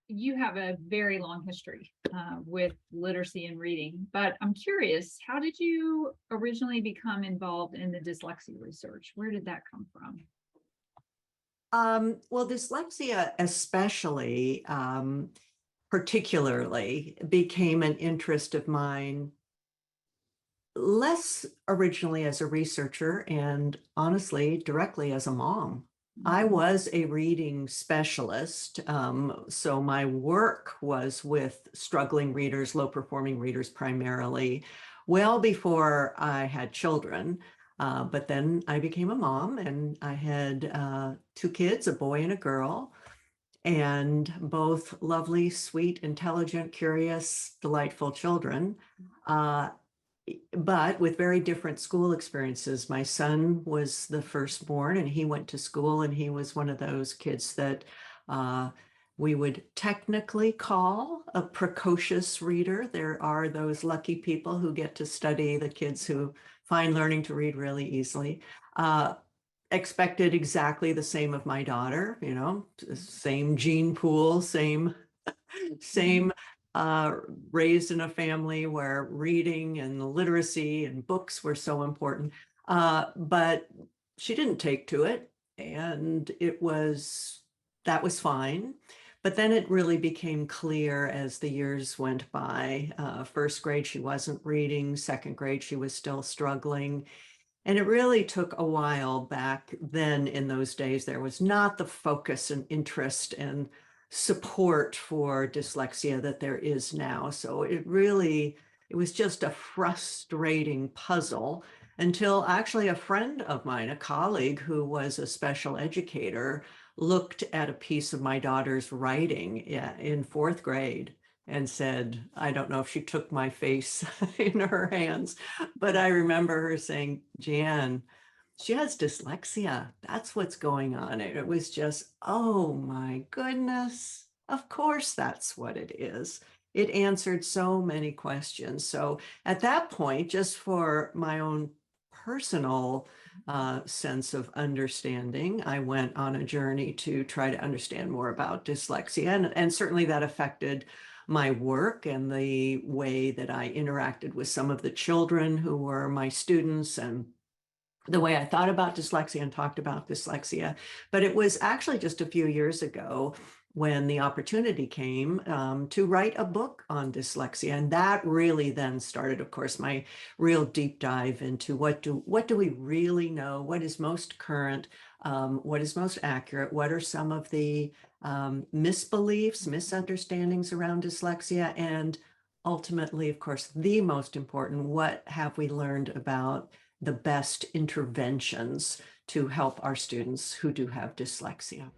you have a very long history with literacy and reading, but I'm curious, how did you originally become involved in the dyslexia research? Where did that come from? Well, dyslexia especially, particularly, became an interest of mine less originally as a researcher and honestly, directly as a mom. I Mhm. was a reading specialist, so my work was with struggling readers, low performing readers primarily, well before I had children. But then I became a mom and I had two kids, a boy and a girl, and both lovely, sweet, intelligent, curious, delightful children. Uh, but with very different school experiences. My son was the firstborn, and he went to school, and he was one of those kids that uh, we would technically call a precocious reader. There are those lucky people who get to study the kids who find learning to read really easily. Uh, Expected exactly the same of my daughter, same gene pool, same uh, raised in a family where reading and literacy and books were so important. But she didn't take to it, and that was fine. But then it really became clear as the years went by. First grade, she wasn't reading. Second grade, she was still struggling. And it really took a while back then in those days. There was not the focus and interest and support for dyslexia that there is now. So it was just a frustrating puzzle until actually a friend of mine, a colleague who was a special educator, looked at a piece of my daughter's writing, in fourth grade and said, I don't know if she took my face in her hands, but I remember her saying, Jan, she has dyslexia. That's what's going on. It was just, oh my goodness. Of course, that's what it is. It answered so many questions. So at that point, just for my own personal sense of understanding, I went on a journey to try to understand more about dyslexia. And certainly that affected my work and the way that I interacted with some of the children who were my students and the way I thought about dyslexia and talked about dyslexia. But it was actually just a few years ago when the opportunity came to write a book on dyslexia. And that really then started, of course, my real deep dive into what do we really know, what is most current, what is most accurate, what are some of the misbeliefs, misunderstandings around dyslexia, and ultimately, of course, the most important, what have we learned about the best interventions to help our students who do have dyslexia.